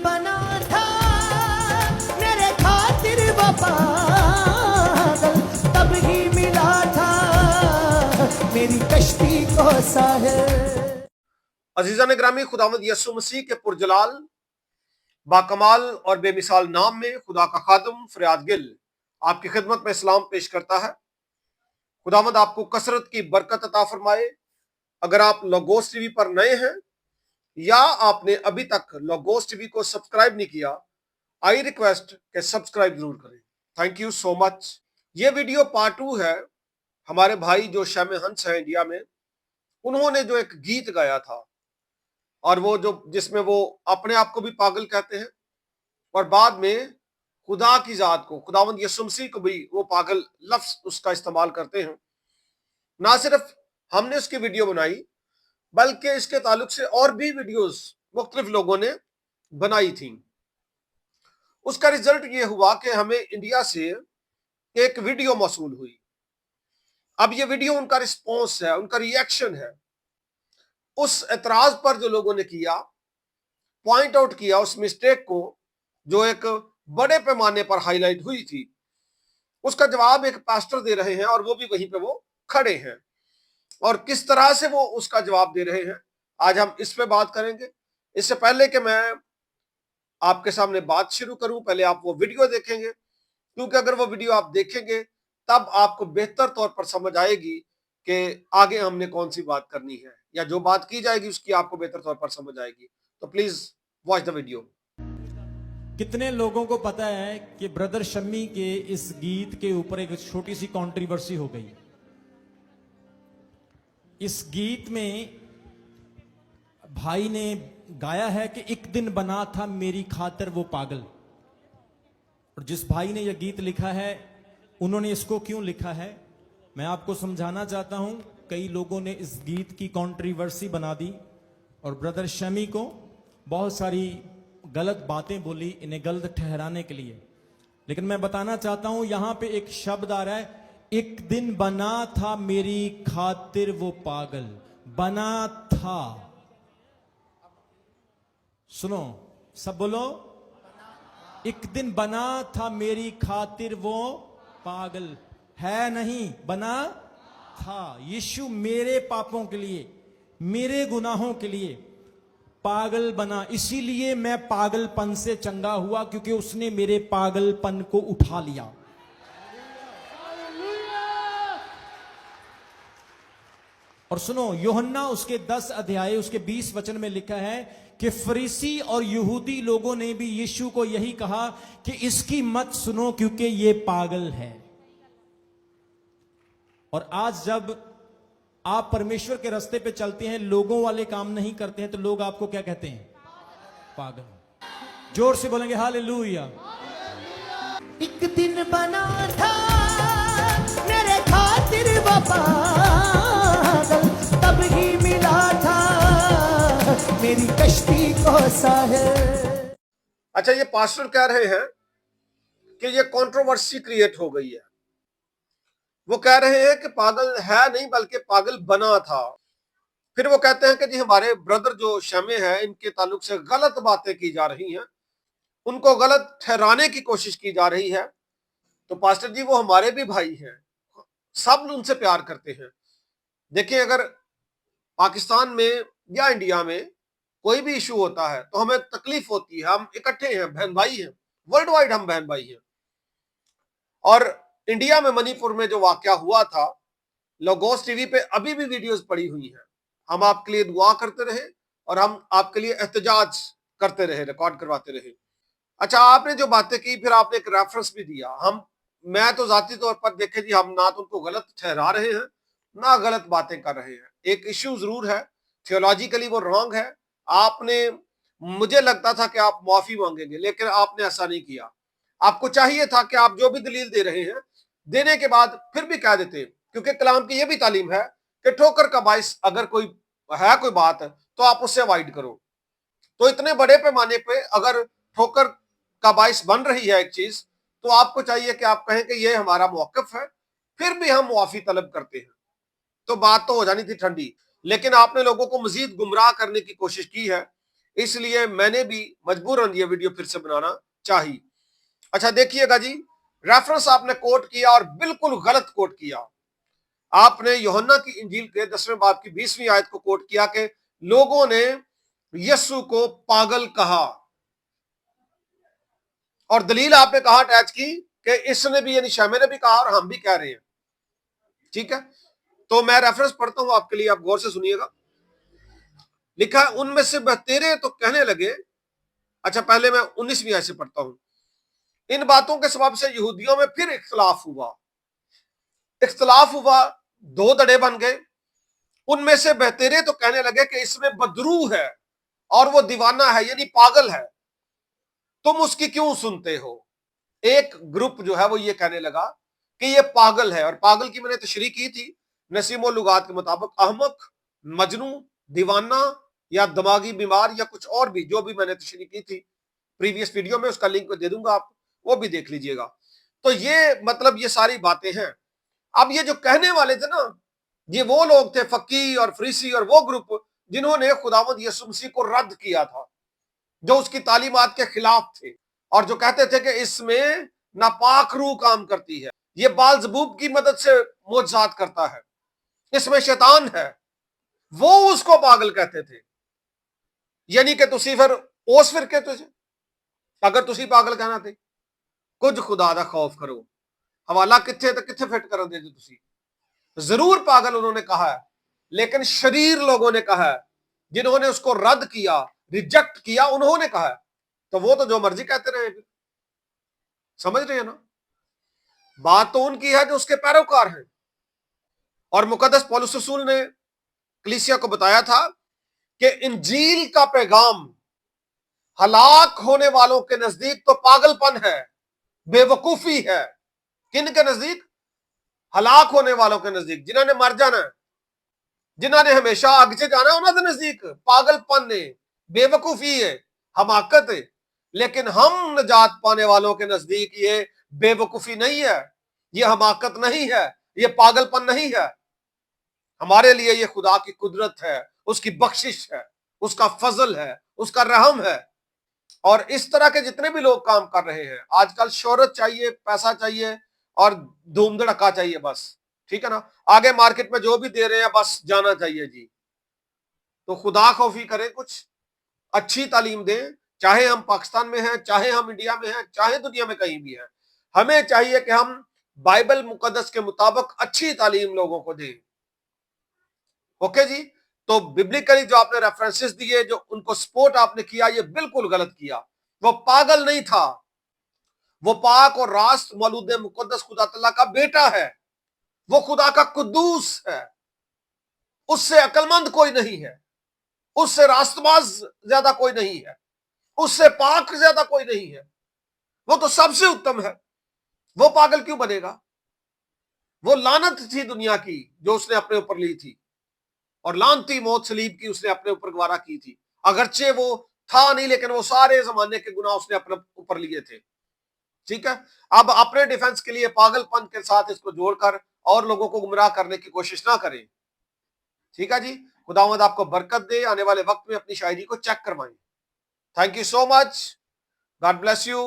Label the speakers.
Speaker 1: बना था मेरे खातिर वो पागल, तब ही मिला था मेरी कश्ती को साहिल।
Speaker 2: अजीज़ान ग्रामी, खुदावंद यीशु मसीह के पुरजलाल बाकमाल और बेमिसाल नाम में खुदा का खादम फरियाद गिल आपकी खिदमत में सलाम पेश करता है। खुदावंद आपको कसरत की बरकत अता फरमाए। अगर आप लोगोस टीवी पर नए हैं या आपने अभी तक लोगोस टीवी को सब्सक्राइब नहीं किया, आई रिक्वेस्ट के सब्सक्राइब जरूर करें। Thank you so much. ये वीडियो पार्ट 2 है। हमारे भाई जो शैम हंस है इंडिया में, उन्होंने जो एक गीत गाया था और वो जो जिसमें वो अपने आप को भी पागल कहते हैं और बाद में खुदा की जात को, खुदावंद यीशु मसीह को भी वो पागल लफ्ज उसका इस्तेमाल करते हैं। ना सिर्फ हमने उसकी वीडियो बनाई बल्कि इसके ताल्लुक से और भी वीडियोस मुख्तलिफ लोगों ने बनाई थी। उसका रिजल्ट ये हुआ कि हमें इंडिया से एक वीडियो मौसूल हुई। अब ये वीडियो उनका रिस्पॉन्स है, उनका रिएक्शन है उस एतराज पर जो लोगों ने किया, पॉइंट आउट किया उस मिस्टेक को जो एक बड़े पैमाने पर हाईलाइट हुई थी। उसका जवाब एक पास्टर दे रहे हैं और वो भी वहीं पे वो खड़े हैं, और किस तरह से वो उसका जवाब दे रहे हैं आज हम इस पे बात करेंगे। इससे पहले कि मैं आपके सामने बात शुरू करूं, पहले आप वो वीडियो देखेंगे, क्योंकि अगर वो वीडियो आप देखेंगे तब आपको बेहतर तौर पर समझ आएगी कि आगे हमने कौन सी बात करनी है, या जो बात की जाएगी उसकी आपको बेहतर तौर पर समझ आएगी। तो प्लीज वॉच द वीडियो।
Speaker 3: कितने लोगों को पता है कि ब्रदर शम्मी के इस गीत के ऊपर एक छोटी सी कंट्रोवर्सी हो गई। इस गीत में भाई ने गाया है कि एक दिन बना था मेरी खातिर वो पागल, और जिस भाई ने यह गीत लिखा है उन्होंने इसको क्यों लिखा है मैं आपको समझाना चाहता हूं। कई लोगों ने इस गीत की कंट्रोवर्सी बना दी और ब्रदर शमी को बहुत सारी गलत बातें बोली इन्हें गलत ठहराने के लिए, लेकिन मैं बताना चाहता हूं यहां पे एक शब्द आ रहा है, एक दिन बना था मेरी खातिर वो पागल। बना था, सुनो सब बोलो, एक दिन बना था मेरी खातिर वो पागल, है नहीं बना था। यीशु मेरे पापों के लिए, मेरे गुनाहों के लिए पागल बना, इसीलिए मैं पागलपन से चंगा हुआ, क्योंकि उसने मेरे पागलपन को उठा लिया। और सुनो, यूहन्ना उसके 10 अध्याय उसके 20 वचन में लिखा है कि फरीसी और यहूदी लोगों ने भी यीशु को यही कहा कि इसकी मत सुनो क्योंकि ये पागल है। और आज जब आप परमेश्वर के रास्ते पे चलते हैं, लोगों वाले काम नहीं करते हैं, तो लोग आपको क्या कहते हैं? पागल। जोर से बोलेंगे हालेलुया।
Speaker 1: एक दिन बना था मेरे खातिर वो पागल, तब ही मिला था मेरी कश्ती को साहिल।
Speaker 2: अच्छा, ये पास्टर कह रहे हैं कि ये कंट्रोवर्सी क्रिएट हो गई है। वो कह रहे हैं कि पागल है नहीं बल्कि पागल बना था। फिर वो कहते हैं कि जी हमारे ब्रदर जो शमे हैं इनके ताल्लुक से गलत बातें की जा रही हैं, उनको गलत ठहराने की कोशिश की जा रही है। तो पास्टर जी वो हमारे भी भाई हैं, सब उनसे प्यार करते हैं। देखिए, अगर पाकिस्तान में या इंडिया में कोई भी इशू होता है तो हमें तकलीफ होती है, हम इकट्ठे हैं, बहन भाई हैं, वर्ल्ड वाइड हम बहन भाई हैं। और इंडिया में मणिपुर में जो वाकया हुआ था, लोगोस टीवी पे अभी भी वीडियोस पड़ी हुई हैं। हम आपके लिए दुआ करते रहे और हम आपके लिए एहतजाज करते रहे, रिकॉर्ड करवाते रहे। अच्छा, आपने जो बातें की, फिर आपने एक रेफरेंस भी दिया। मैं तो जाती तौर पर देखे जी, हम ना तो उनको गलत ठहरा रहे हैं ना गलत बातें कर रहे हैं। एक इश्यू जरूर है, थियोलॉजिकली वो रॉन्ग है। आपने, मुझे लगता था कि आप माफी मांगेंगे, लेकिन आपने ऐसा नहीं किया। आपको चाहिए था कि आप जो भी दलील दे रहे हैं, देने के बाद फिर भी कह देते, क्योंकि कलाम की यह भी तालीम है कि ठोकर का बाइस अगर कोई है, कोई बात तो आप उससे अवॉइड करो। तो इतने बड़े पैमाने पे अगर ठोकर का बाइस बन रही है एक चीज, तो आपको चाहिए कि आप कहें कि ये हमारा मौकफ है, फिर भी हम मुआफी तलब करते हैं, तो बात तो हो जानी थी ठंडी। लेकिन आपने लोगों को मजीद गुमराह करने की कोशिश की है। اس لیے میں نے بھی مجبوراً یہ ویڈیو پھر سے بنانا چاہی۔ اچھا دیکھیے گا جی، ریفرنس آپ نے کوٹ کیا اور بالکل غلط کوٹ کیا۔ آپ نے یوحنا کی انجیل کے 10ویں باب کی 20ویں آیت کو کوٹ کیا کہ لوگوں نے یسوع کو پاگل کہا، اور دلیل آپ نے کہا اٹیچ کی کہ اس نے بھی، یعنی شیمے نے بھی کہا اور ہم بھی کہہ رہے ہیں۔ ٹھیک ہے، تو میں ریفرنس پڑھتا ہوں آپ کے لیے، آپ غور سے سنیے گا۔ لکھا ہے ان میں سے بہتیرے تو کہنے لگے، اچھا پہلے میں 19ویں آیت سے پڑھتا ہوں، ان باتوں کے سبب سے یہودیوں میں پھر اختلاف ہوا، دو دڑے بن گئے۔ ان میں سے بہتیرے تو کہنے لگے کہ اس میں بدرو ہے اور وہ دیوانہ ہے، یعنی پاگل ہے، تم اس کی کیوں سنتے ہو؟ ایک گروپ جو ہے وہ یہ کہنے لگا کہ یہ پاگل ہے، اور پاگل کی میں نے تشریح کی تھی نسیم و لغات کے مطابق احمق، مجنوں، دیوانہ یا دماغی بیمار یا کچھ اور بھی، جو بھی میں نے تشریح کی تھی پریویس ویڈیو میں، اس کا لنک دے دوں گا، آپ وہ بھی دیکھ لیجئے گا۔ تو یہ مطلب یہ ساری باتیں ہیں۔ اب یہ جو کہنے والے تھے نا، یہ وہ لوگ تھے فقی اور فریسی اور وہ گروپ جنہوں نے خداوند یسوع مسیح کو رد کیا تھا، جو اس کی تعلیمات کے خلاف تھے، اور جو کہتے تھے کہ اس میں ناپاک روح کام کرتی ہے، یہ بال-زبوب کی مدد سے معجزات کرتا ہے، اس میں شیطان ہے، وہ اس کو پاگل کہتے تھے۔ یعنی کہ تسی پھر اس فرقے تجھے اگر تسی پاگل کہنا تھے، کچھ خدا دا خوف کرو، حوالہ کتھے تک کتھے فٹ کرن دے جو تسی۔ ضرور پاگل انہوں نے کہا ہے، لیکن شریر لوگوں نے کہا ہے، جنہوں نے اس کو رد کیا، ریجیکٹ کیا، انہوں نے کہا ہے۔ تو وہ تو جو مرضی کہتے رہے، سمجھ رہے ہیں نا؟ بات تو ان کی ہے جو اس کے پیروکار ہیں۔ اور مقدس پولس رسول نے کلیسیا کو بتایا تھا کہ انجیل کا پیغام ہلاک ہونے والوں کے نزدیک تو پاگل پن ہے، بے وقوفی ہے۔ کن کے نزدیک؟ ہلاک ہونے والوں کے نزدیک، جنہوں نے مر جانا ہے، جنہوں نے ہمیشہ آگ سے جانا ہے، انہوں کے نزدیک پاگل پن ہے، بے وقوفی ہے، حماقت ہے۔ لیکن ہم نجات پانے والوں کے نزدیک یہ بے وقوفی نہیں ہے، یہ حماقت نہیں ہے، یہ پاگل پن نہیں ہے۔ ہمارے لیے یہ خدا کی قدرت ہے، اس کی بخشش ہے، اس کا فضل ہے، اس کا رحم ہے۔ اور اس طرح کے جتنے بھی لوگ کام کر رہے ہیں آج کل، شہرت چاہیے، پیسہ چاہیے اور دھوم دھڑکا چاہیے، بس ٹھیک ہے نا، آگے مارکیٹ میں جو بھی دے رہے ہیں بس جانا چاہیے جی۔ تو خدا خوفی کریں، کچھ اچھی تعلیم دیں، چاہے ہم پاکستان میں ہیں، چاہے ہم انڈیا میں ہیں، چاہے دنیا میں کہیں بھی ہیں، ہمیں چاہیے کہ ہم بائبل مقدس کے مطابق اچھی تعلیم لوگوں کو دیں۔ اوکے جی، تو ببلیکلی جو آپ نے ریفرنسز دیے، جو ان کو سپورٹ آپ نے کیا، یہ بالکل غلط کیا۔ وہ پاگل نہیں تھا، وہ پاک اور راست مولود مقدس خدا تعالیٰ کا بیٹا ہے، وہ خدا کا قدوس ہے، اس سے عقل مند کوئی نہیں ہے، اس سے راست باز زیادہ کوئی نہیں ہے، اس سے پاک زیادہ کوئی نہیں ہے، وہ تو سب سے اتم ہے۔ وہ پاگل کیوں بنے گا؟ وہ لعنت تھی دنیا کی جو اس نے اپنے اوپر لی تھی، اور لعنتی موت صلیب کی اس نے اپنے اوپر گوارا کی تھی۔ اگرچہ وہ تھا نہیں، لیکن وہ سارے زمانے کے گناہ اس نے اپنے اوپر لیے تھے۔ ٹھیک ہے، اب اپنے ڈیفنس کے لیے پاگل پن کے ساتھ اس کو جوڑ کر اور لوگوں کو گمراہ کرنے کی کوشش نہ کریں۔ ٹھیک ہے جی، خداوند آپ کو برکت دے، آنے والے وقت میں اپنی شاعری کو چیک کروائیں۔ Thank you so much, God bless you.